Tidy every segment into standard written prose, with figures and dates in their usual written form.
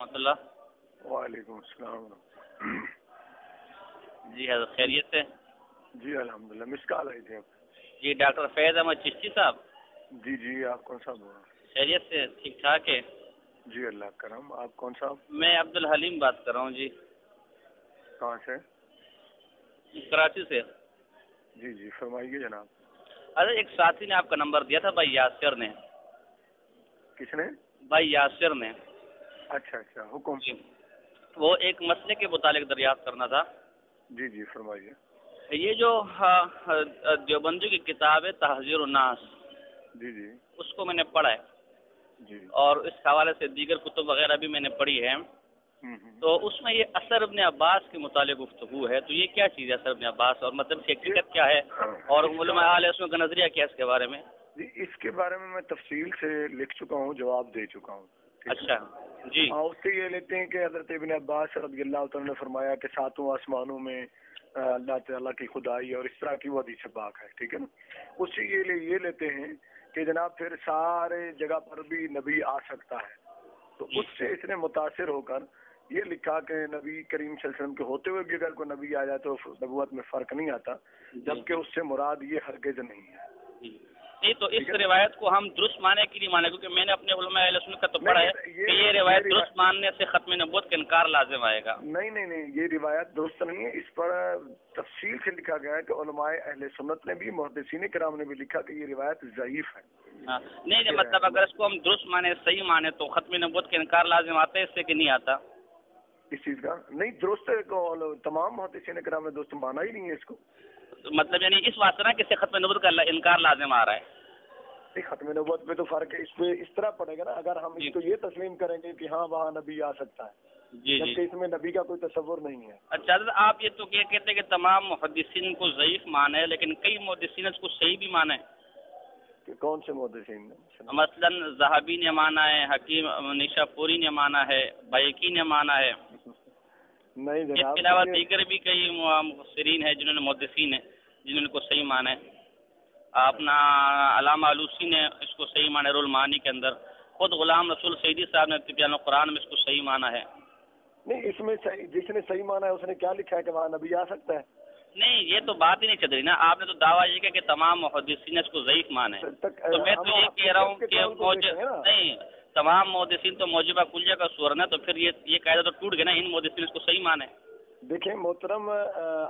رحمۃ اللہ۔ وعلیکم السلام۔ جی حضرت خیریت سے؟ جی الحمدللہ، مس کال آئی تھی آپ؟ جی ڈاکٹر فیض احمد چشتی صاحب؟ جی جی، آپ کون صاحب ہو؟ خیریت سے؟ ٹھیک ٹھاک ہے؟ جی اللہ کرم، آپ کون صاحب؟ میں عبد الحلیم بات کر رہا ہوں جی۔ کہاں سے؟ کراچی سے۔ جی جی فرمائیے جناب۔ ارے ایک ساتھی نے آپ کا نمبر دیا تھا، بھائی یاسر نے۔ کس نے؟ بھائی یاسر نے۔ اچھا اچھا، حکم۔ جی وہ ایک مسئلے کے متعلق دریافت کرنا تھا۔ جی جی فرمائیے۔ یہ جو دیوبندی کی کتاب ہے تحذیر الناس، جی جی اس کو میں نے پڑھا ہے، جی۔ اور اس حوالے سے دیگر کتب وغیرہ بھی میں نے پڑھی ہے۔ تو اس میں یہ اثر ابن عباس کے متعلق گفتگو ہے، تو یہ کیا چیز ہے اثر ابن عباس، اور مطلب اس کی حقیقت کیا ہے، اور علماء اہل سنت کا نظریہ کیا ہے اس کے بارے میں؟ جی اس کے بارے میں تفصیل سے لکھ چکا ہوں، جواب دے چکا ہوں۔ اچھا جی۔ اس سے یہ لیتے ہیں کہ حضرت ابن عباس رضی اللہ تعالیٰ نے فرمایا کہ ساتوں آسمانوں میں اللہ تعالیٰ کی خدائی اور اس طرح کی وہ حدیث پاک ہے، ٹھیک ہے نا۔ اس سے یہ لیتے ہیں کہ جناب پھر سارے جگہ پر بھی نبی آ سکتا ہے، تو اس سے اس نے متاثر ہو کر یہ لکھا کہ نبی کریم صلی اللہ علیہ وسلم کے ہوتے ہوئے بھی اگر کوئی نبی آ جائے تو نبوت میں فرق نہیں آتا، جبکہ اس سے مراد یہ ہرگز نہیں ہے۔ نہیں تو اس روایت کو ہم درست مانے کی نہیں مانے، کیونکہ میں نے اپنے علماء اہل سنت کا تو پڑھا ہے کہ یہ روایت درست ماننے سے ختم نبوت کا انکار لازم آئے گا۔ نہیں، یہ روایت درست نہیں ہے، اس پر تفصیل سے لکھا گیا ہے کہ علماء اہل سنت نے بھی، محدثین کرام نے بھی لکھا کہ یہ روایت ضعیف ہے۔ نہیں مطلب اگر اس کو ہم درست مانے، صحیح مانے، تو ختم نبوت کا انکار لازم آتا ہے اس سے کہ نہیں آتا؟ اس چیز کا نہیں، درست کو تمام محدثین کرام نے درست مانا ہی نہیں ہے اس کو، مطلب یعنی اس واسطے نا کہ ختم نبوت کا انکار لازم آ رہا ہے۔ ختم نبوت پہ تو فرق ہے، اس پہ اس طرح پڑے گا نا، اگر ہم اس کو یہ تسلیم کریں گے کہ ہاں وہاں نبی آ سکتا ہے، جبکہ اس میں نبی کا کوئی تصور نہیں ہے۔ اچھا آپ یہ تو یہ کہتے ہیں کہ تمام محدثین کو ضعیف مانا ہے، لیکن کئی محدثین اس کو صحیح بھی مانا ہے۔ کہ کون سے محدثین نے؟ مثلاً ذہبی نے مانا ہے، حکیم نیشا پوری نے مانا ہے، بیکی نے مانا ہے۔ نہیں جناب، اس کے علاوہ دیگر بھی کئی مفسرین ہیں جنہوں نے محدثین ہیں جنہوں نے کو صحیح مانا ہے۔ اپنا علامہ علوسی نے اس کو صحیح مانا ہے رول مانی کے اندر، خود غلام رسول سعیدی صاحب نے تبیان القرآن میں اس کو صحیح مانا ہے۔ نہیں اس میں جس نے صحیح مانا ہے اس نے کیا لکھا ہے کہ وہاں نبی آ سکتا ہے؟ نہیں یہ تو بات ہی نہیں چل رہی نا، آپ نے تو دعویٰ یہ کیا کہ تمام محدثین اس کو ضعیف مانا ہے، تو میں تو یہ کہہ رہا ہوں کہ نہیں تمام محدثین تو موجبہ کلیہ کا سورن ہے، تو پھر یہ قاعدہ تو ٹوٹ گیا نا، ان محدثین اس کو صحیح مانا ہے۔ دیکھیں محترم،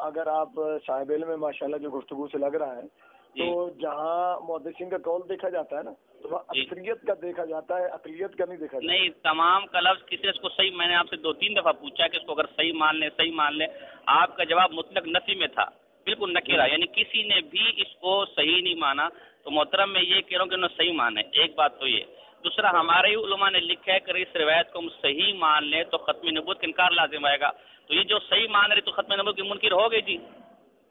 اگر آپ صاحب علم میں ماشاءاللہ جو گفتگو سے لگ رہا ہے، تو جہاں محدثین کا قول دیکھا جاتا ہے نا، تو وہاں اکثریت کا دیکھا جاتا ہے، اقلیت کا نہیں دیکھا جاتا۔ نہیں تمام کا لفظ کسی اس کو صحیح، میں نے آپ سے 2-3 دفعہ پوچھا کہ اس کو اگر صحیح مان لیں، آپ کا جواب مطلق نفی میں تھا، بالکل نکرہ، یعنی کسی نے بھی اس کو صحیح نہیں مانا۔ تو محترم میں یہ کہہ رہا ہوں کہ انہوں نے صحیح مانا ہے، ایک بات تو یہ۔ دوسرا ہمارے ہی علماء نے لکھا ہے کہ اس روایت کو ہم صحیح مان لیں تو ختم نبوت کا انکار لازم آئے گا، تو یہ جو صحیح مان رہے تو ختم نبوت کی منکر ہو گئی جی۔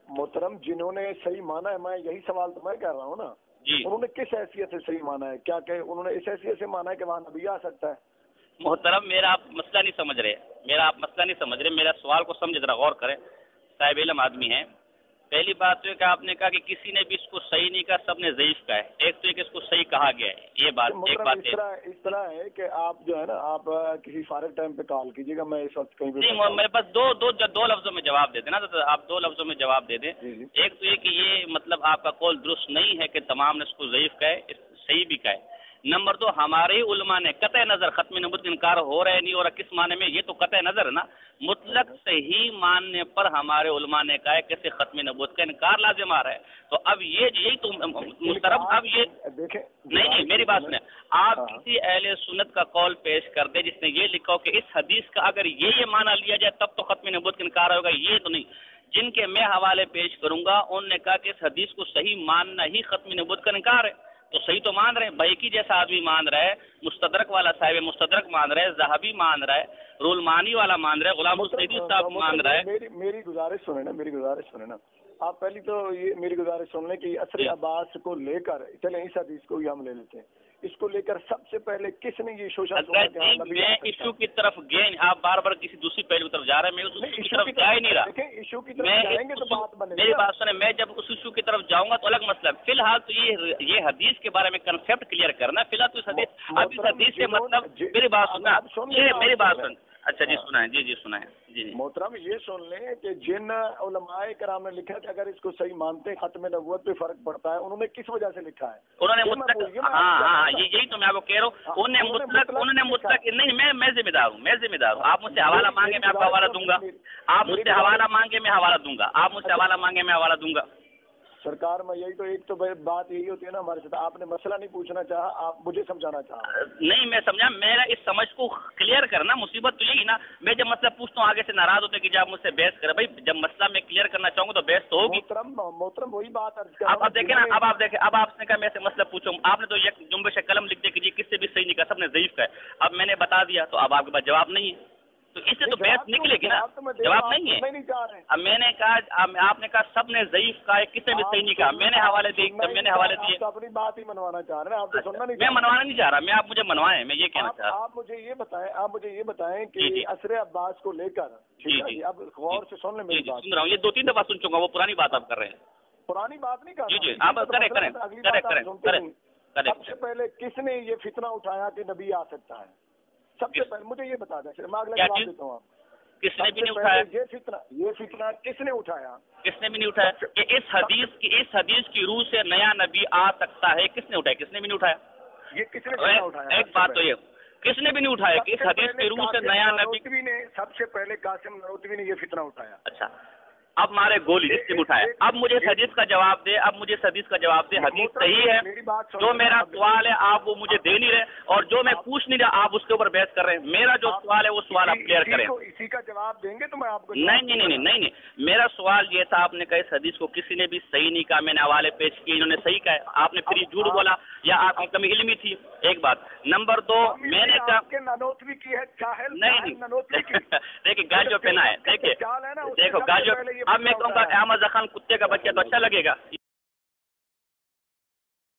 محترم جنہوں نے صحیح مانا ہے، میں یہی سوال تو میں کر رہا ہوں نا جی، انہوں نے کس حیثیت سے صحیح مانا ہے؟ کیا کہ انہوں نے اس حیثیت سے مانا ہے کہ وہاں نبی آ سکتا ہے؟ محترم میرا آپ مسئلہ نہیں سمجھ رہے، میرا سوال کو سمجھ ذرا غور کریں، صاحب علم آدمی ہیں۔ پہلی بات تو یہ کہ آپ نے کہا کہ کسی نے بھی اس کو صحیح نہیں کہا، سب نے ضعیف کہا ہے، ایک تو یہ کہ اس کو صحیح کہا گیا ہے، یہ بات ایک بات ہے۔ اس طرح ہے کہ آپ جو ہے نا، آپ کسی فارغ ٹائم پہ کال کیجیے گا، میں اس وقت کہیں نہیں میرے پاس دو لفظوں میں جواب دے دیں نا، تو آپ 2 لفظوں میں جواب دے دیں۔ ایک تو یہ کہ یہ مطلب آپ کا قول درست نہیں ہے کہ تمام نے اس کو ضعیف کہا ہے، صحیح بھی کہا ہے۔ نمبر 2 ہمارے علماء نے قطع نظر ختم نبوت کا انکار ہو رہا ہے نہیں ہو رہا کس معنی میں، یہ تو قطع نظر ہے نا، مطلق صحیح ماننے پر ہمارے علماء نے کہا ہے کہ ختم نبوت کا انکار لازم آ رہا ہے۔ تو اب یہی تو محترم، اب یہ نہیں میری بات سنیں، آپ کسی اہل سنت کا قول پیش کر دیں جس نے یہ لکھا ہو کہ اس حدیث کا اگر یہ معنی لیا جائے تب تو ختم نبوت کا انکار ہوگا، یہ تو نہیں۔ جن کے میں حوالے پیش کروں گا انہوں نے کہا کہ اس حدیث کو صحیح ماننا ہی ختم نبوت کا انکار ہے، تو صحیح تو مان رہے ہیں، بیکی جیسا آدمی مان رہا ہے، مستدرک والا صاحب مستدرک مان رہا ہے، ذہبی مان رہا ہے، رولمانی والا مان رہا ہے، غلام السعیدی صاحب مان رہا ہے۔ میری گزارش سنیں نا، آپ پہلی تو یہ میری گزارش سن لیں کہ عصر عباس کو لے کر چلیں اس حدیث کو ہی ہم لے لیتے ہیں، اس کو لے کر سب سے پہلے کس نے یہ شوشہ میں ایشو کی طرف گئے، آپ بار بار کسی دوسری پہلو کی طرف جا رہے ہیں، میں اس ایشو کی طرف جا ہی نہیں رہا. ایشو کی طرف جائیں گے تو بات بنے گی. میری بات سنیں، میں جب اس ایشو کی طرف جاؤں گا تو الگ مسئلہ. فی الحال تو یہ حدیث کے بارے میں کنسیپٹ کلیئر کرنا. فی الحال تو اس حدیث سے مطلب میری بات سننا، میری بات سن. اچھا جی سنائیں. جی سنائیں. جی محترم یہ سن لیں کہ جن علماء کرام نے لکھا کہ اگر اس کو صحیح مانتے ہیں ختم نبوت پہ فرق پڑتا ہے، انہوں نے کس وجہ سے لکھا ہے؟ انہوں نے مطلق، ہاں یہی تو میں آپ کو کہہ رہا ہوں. انہوں نے مطلق نہیں، میں ذمہ دار ہوں. آپ مجھ سے حوالہ مانگے میں آپ کو حوالہ دوں گا. آپ مجھ سے حوالہ مانگے میں حوالہ دوں گا. آپ مجھ سے حوالہ مانگے میں حوالہ دوں گا. سرکار میں یہی تو ایک تو بات یہی ہوتی ہے نا ہمارے ساتھ. آپ نے مسئلہ نہیں پوچھنا چاہا، آپ مجھے سمجھانا چاہا. نہیں میں سمجھا، میرا اس سمجھ کو کلیئر کرنا. مصیبت تو یہی نا، میں جب مسئلہ پوچھتا ہوں آگے سے ناراض ہوتے کہ جب آپ مجھ سے بحث کرے. بھائی جب مسئلہ میں کلیئر کرنا چاہوں گا تو بحث تو ہوگی. محترم وہی بات اب دیکھیں نا، اب آپ دیکھیں، اب آپ نے کہا میں سے مسئلہ پوچھوں. آپ نے تو ایک جنبش قلم لکھ دیا کہ جی کس سے بھی صحیح نہیں کہا، سب نے ضعیف کا ہے. اب میں نے بتا دیا تو اب آپ کے پاس جواب نہیں ہے، تو اس سے تو بحث نکلے گی نا. جواب نہیں ہے. اب میں نے کہا، آپ نے کہا سب نے ضعیف کہا ہے، کس نے بھی صحیح نہیں کہا. میں نے حوالے دیے. اپنی بات ہی منوانا چاہ رہے ہیں. آپ تو سننا نہیں. میں منوانا نہیں چاہ رہا، میں آپ مجھے منوائیں. میں یہ کہنا چاہ رہا ہوں. آپ مجھے یہ بتائیں کہ عصر عباس کو لے کر، جی اب غور سے سن لیں میری بات. سن رہا ہوں، یہ 2-3 دفعہ سن چکا ہوں. وہ پرانی بات آپ کر رہے ہیں. پرانی بات نہیں کر رہا. جی آپ کریں. سب سے پہلے کس نے یہ فتنہ اٹھایا کہ نبی آ سکتا ہے؟ سب سے پہلے مجھے یہ بتا دیں، میں اگلا جواب دیتا ہوں. کس نے بھی نہیں اٹھایا یہ فتنہ کس نے اٹھایا؟ کس نے بھی نہیں اٹھایا کہ اس حدیث کی روح سے نیا نبی آ سکتا ہے. کس نے اٹھایا؟ کس نے بھی نہیں اٹھایا. یہ کس نے اٹھایا؟ ایک بات تو یہ، کس نے بھی نہیں اٹھایا کہ اس حدیث کی روح سے نیا نبی نے. سب سے پہلے قاسم نانوتوی نے یہ فتنہ اٹھایا. اچھا اب مارے گولی جس نے اٹھایا. اب مجھے اس حدیث کا جواب دے. حدیث صحیح ہے. جو میرا سوال ہے آپ وہ مجھے دے نہیں رہے، اور جو میں پوچھ نہیں رہا آپ اس کے اوپر بحث کر رہے ہیں. میرا جو سوال ہے وہ سوال آپ کلیئر کریں. اسی کا جواب دیں گے تو میں آپ کو نہیں. میرا سوال یہ تھا، آپ نے کہا اس حدیث کو کسی نے بھی صحیح نہیں کہا. میں نے حوالے پیش کیے، انہوں نے صحیح کہا. آپ نے پھر جھوٹ بولا یا آپ کی کمی علمی تھی. ایک بات. نمبر 2 میں نے کہا نانوتوی کی ہے چاہل. نہیں دیکھیے گال جو پہنا ہے، دیکھو گال جو. اب میں کہوں گا احمد خان کتے کا بچہ تو اچھا لگے گا.